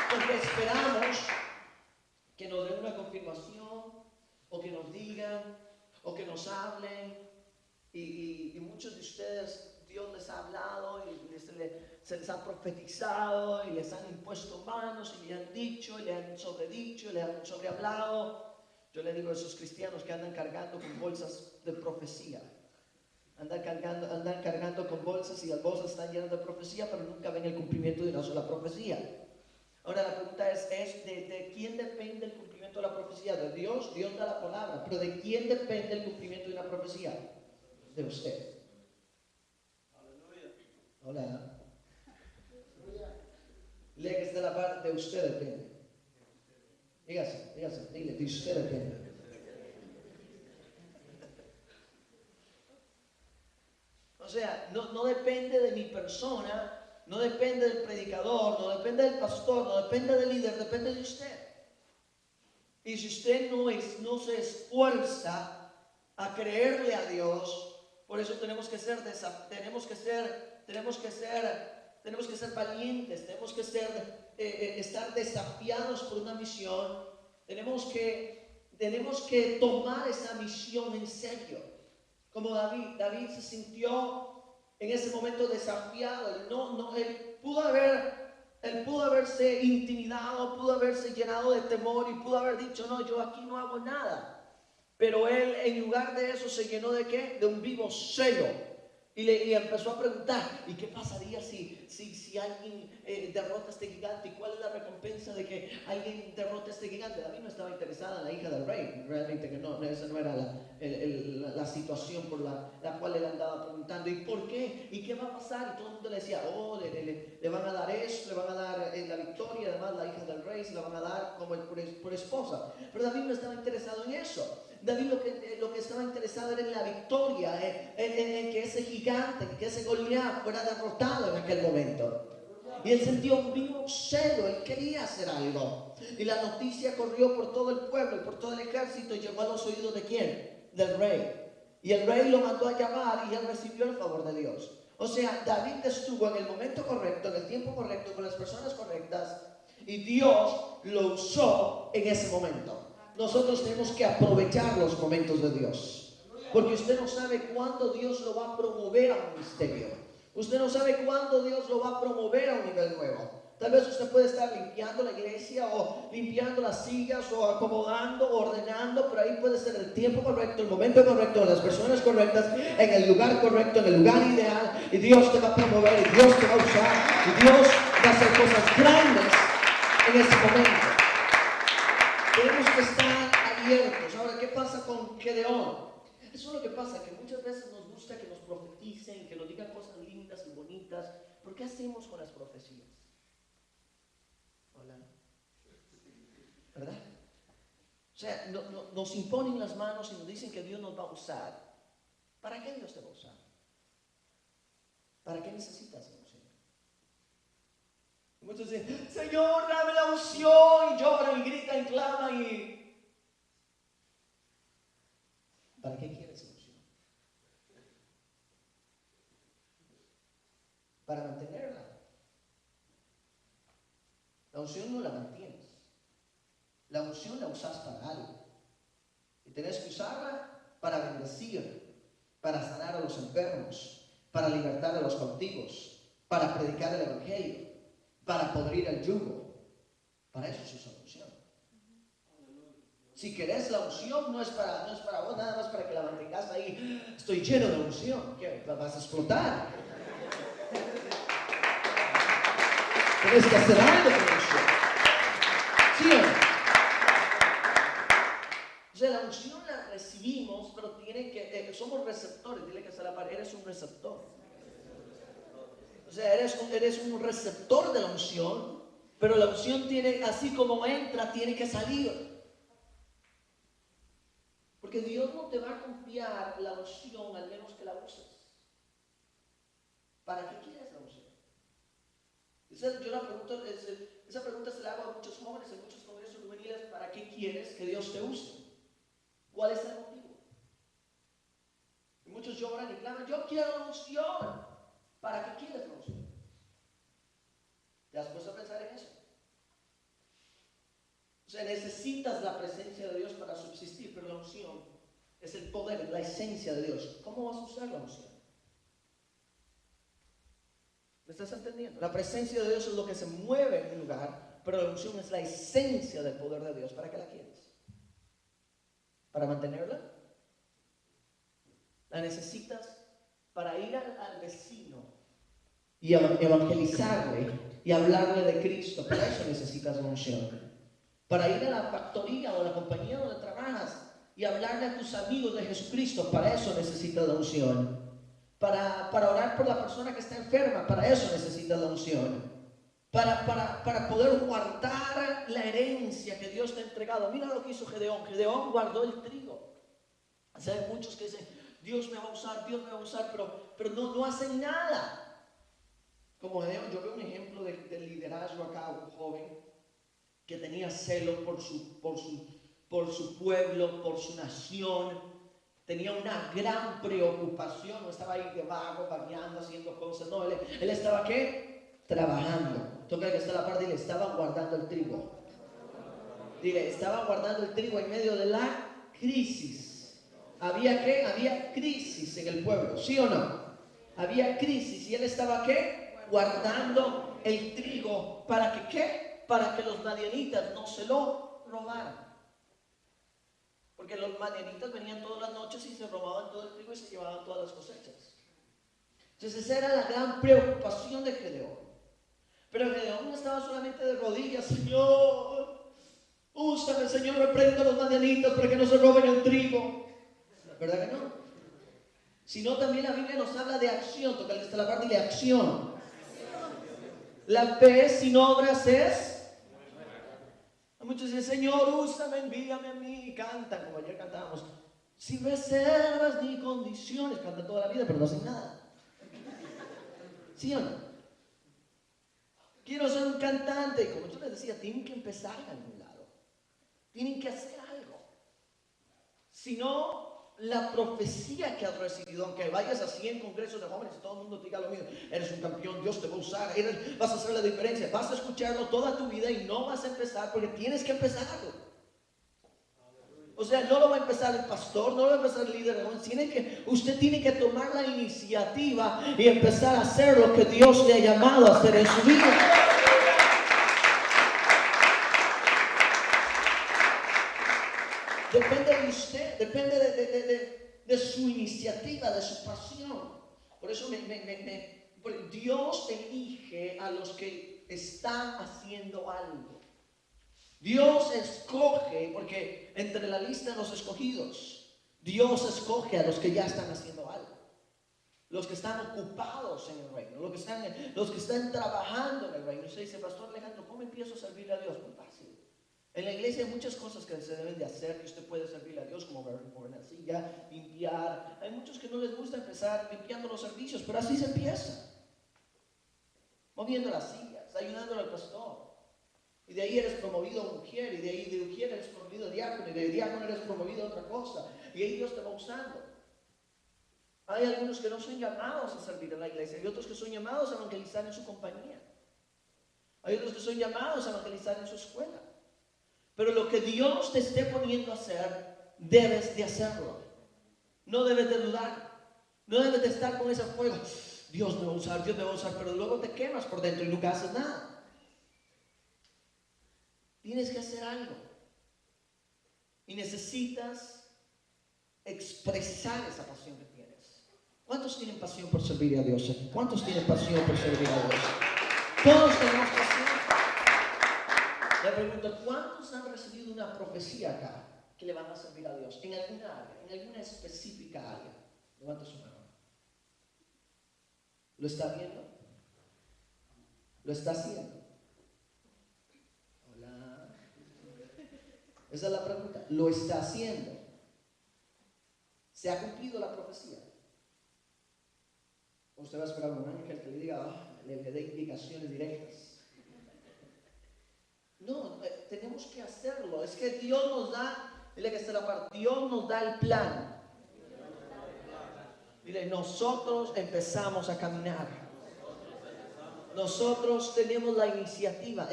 Porque esperamos que nos den una confirmación, o que nos digan, o que nos hablen. Y muchos de ustedes, Dios les ha hablado y se les ha profetizado y les han impuesto manos y le han dicho y le han sobredicho y le han sobrehablado. Yo le digo a esos cristianos que andan cargando con bolsas de profecía. Andan cargando con bolsas y las bolsas están llenas de profecía, pero nunca ven el cumplimiento de una sola profecía. Ahora la pregunta es ¿de quién depende el cumplimiento de la profecía? De Dios. Dios da la palabra, pero ¿de quién depende el cumplimiento de una profecía? De usted. Hola. Lea que está la parte de usted depende. Dígase, dile, de usted depende. O sea, no depende de mi persona, no depende del predicador, no depende del pastor, no depende del líder, depende de usted. Y si usted no se esfuerza a creerle a Dios, por eso tenemos que ser valientes, tenemos que estar desafiados por una misión, tenemos que tomar esa misión en serio. Como David se sintió en ese momento desafiado. Él pudo haberse intimidado, pudo haberse llenado de temor y pudo haber dicho, no, yo aquí no hago nada. Pero él, en lugar de eso, se llenó ¿de qué? De un vivo celo. Y empezó a preguntar, ¿y qué pasaría si alguien derrota a este gigante? ¿Y cuál es la recompensa de que alguien derrote a este gigante? David no estaba interesada en la hija del rey, realmente que no, esa no era la situación por la cual él andaba preguntando. ¿Y por qué? ¿Y qué va a pasar? Y todo el mundo le decía, le van a dar eso, le van a dar la victoria, además la hija del rey se la van a dar como por esposa. Pero David no estaba interesado en eso. David lo que estaba interesado era en la victoria, en que ese gigante, que ese Goliat fuera derrotado en aquel momento. Y él sentía un vivo celo, él quería hacer algo. Y la noticia corrió por todo el pueblo y por todo el ejército y llegó a los oídos ¿de quién? Del rey. Y el rey lo mandó a llamar y él recibió el favor de Dios. O sea, David estuvo en el momento correcto, en el tiempo correcto, con las personas correctas, y Dios lo usó en ese momento. Nosotros tenemos que aprovechar los momentos de Dios, porque usted no sabe cuándo Dios lo va a promover a un ministerio. Usted no sabe cuándo Dios lo va a promover a un nivel nuevo. Tal vez usted puede estar limpiando la iglesia o limpiando las sillas o acomodando, o ordenando, pero ahí puede ser el tiempo correcto, el momento correcto, las personas correctas, en el lugar correcto, en el lugar ideal, y Dios te va a promover, y Dios te va a usar, y Dios va a hacer cosas grandes en ese momento. Tenemos que estar abiertos. Ahora, ¿qué pasa con Gedeón? Eso es lo que pasa, que muchas veces nos gusta que nos profeticen, que nos digan cosas lindas y bonitas. ¿Por qué hacemos con las profecías? Hola. ¿Verdad? O sea, nos imponen las manos y nos dicen que Dios nos va a usar. ¿Para qué Dios te va a usar? ¿Para qué necesitas la unción? Muchos dicen, Señor, dame la unción, y lloran y gritan y claman y... ¿Para qué quieres la unción? Para mantenerla. La unción no la mantienes. La unción la usas para algo. Y tenés que usarla para bendecir, para sanar a los enfermos, para libertar a los cautivos, para predicar el evangelio, para podrir el yugo. Para eso se usa la unción. Si querés la unción, no es para vos, nada más para que la mantengas ahí. Estoy lleno de unción. ¿Qué? ¿Vas a explotar? Tienes que hacer algo con la unción. ¿Sí o no? O sea, la unción la recibimos, pero somos receptores. Dile que se la pared, eres un receptor. O sea, eres un receptor de la unción, pero la unción tiene, así como entra, tiene que salir. Porque Dios no te va a confiar la unción al menos que la uses. ¿Para qué quieres la unción? Esa pregunta se la hago a muchos jóvenes en muchos congresos juveniles. ¿Para qué quieres que Dios te use? ¿Cuál es el motivo? Y muchos lloran y claman, yo quiero la unción. ¿Para qué quieres la unción? ¿Te has puesto a pensar en eso? O sea, necesitas la presencia de Dios para subsistir, pero la unción es el poder, la esencia de Dios. ¿Cómo vas a usar la unción? ¿Me estás entendiendo? La presencia de Dios es lo que se mueve en un lugar, pero la unción es la esencia del poder de Dios. ¿Para qué la quieres? ¿Para mantenerla? ¿La necesitas para ir al vecino y evangelizarle y hablarle de Cristo? Para eso necesitas la unción. Para ir a la factoría o a la compañía donde trabajas y hablarle a tus amigos de Jesucristo, para eso necesitas la unción. Para orar por la persona que está enferma, para eso necesitas la unción. Para poder guardar la herencia que Dios te ha entregado. Mira lo que hizo Gedeón. Gedeón guardó el trigo. O sea, hay muchos que dicen, Dios me va a usar, Dios me va a usar, pero no hacen nada. Como Gedeón, yo veo un ejemplo de liderazgo acá, un joven que tenía celo por su pueblo, por su nación. Tenía una gran preocupación. No estaba ahí de vago, vagueando, haciendo cosas. No, él estaba ¿qué? Trabajando. Toca el que está a la parte y le estaba guardando el trigo. Dile, estaba guardando el trigo en medio de la crisis. ¿Había qué? Había crisis en el pueblo, ¿sí o no? Había crisis y él estaba ¿qué? Guardando el trigo. ¿Para que qué? Para que los madianitas no se lo robaran. Porque los madianitas venían todas las noches y se robaban todo el trigo y se llevaban todas las cosechas. Entonces esa era la gran preocupación de Gedeón. Pero Gedeón no estaba solamente de rodillas. Señor, úsame, Señor, reprenda a los madianitas para que no se roben el trigo. ¿Verdad que no? Sino también la Biblia nos habla de acción. Toca el que está la parte de acción. La fe sin obras es... Muchos dicen, Señor, úsame, envíame a mí. Y cantan, como ayer cantábamos, sin reservas ni condiciones. Cantan toda la vida, pero no hacen nada. ¿Sí o no? Quiero ser un cantante. Y como yo les decía, tienen que empezar en algún lado. Tienen que hacer algo. Si no, la profecía que has recibido, aunque vayas a 100 congresos de jóvenes y todo el mundo te diga lo mismo, eres un campeón, Dios te va a usar, vas a hacer la diferencia, vas a escucharlo toda tu vida y no vas a empezar porque tienes que empezarlo. O sea, no lo va a empezar el pastor, no lo va a empezar el líder de jóvenes, usted tiene que tomar la iniciativa y empezar a hacer lo que Dios le ha llamado a hacer en su vida. Depende de usted, depende de su iniciativa, de su pasión. Por eso Dios elige a los que están haciendo algo. Dios escoge, porque entre la lista de los escogidos, Dios escoge a los que ya están haciendo algo. Los que están ocupados en el reino, los que están trabajando en el reino. Usted dice, Pastor Alejandro, ¿cómo empiezo a servirle a Dios? Muy fácil. En la iglesia hay muchas cosas que se deben de hacer, que usted puede servirle a Dios, como mover la silla, limpiar. Hay muchos que no les gusta empezar limpiando los servicios, pero así se empieza. Moviendo las sillas, ayudándole al pastor. Y de ahí eres promovido a mujer, y de ahí de mujer eres promovido a diácono, y de diácono eres promovido a otra cosa. Y ahí Dios te va usando. Hay algunos que no son llamados a servir en la iglesia, hay otros que son llamados a evangelizar en su compañía. Hay otros que son llamados a evangelizar en su escuela. Pero lo que Dios te esté poniendo a hacer, debes de hacerlo. No debes de dudar. No debes de estar con ese fuego. Dios me va a usar, Dios me va a usar, pero luego te quemas por dentro y nunca haces nada. Tienes que hacer algo. Y necesitas expresar esa pasión que tienes. ¿Cuántos tienen pasión por servir a Dios? ¿Cuántos tienen pasión por servir a Dios? Todos tenemos pasión. Le pregunto, ¿cuántos han recibido una profecía acá que le van a servir a Dios? En alguna área, en alguna específica área. Levanta su mano. ¿Lo está viendo? ¿Lo está haciendo? Hola. Esa es la pregunta. ¿Lo está haciendo? ¿Se ha cumplido la profecía? Usted va a esperar a un ángel que le diga, le dé indicaciones directas. No, tenemos que hacerlo. Es que Dios nos da, dile que está la parte, Dios nos da el plan. Dile, nosotros empezamos a caminar. Nosotros tenemos la iniciativa.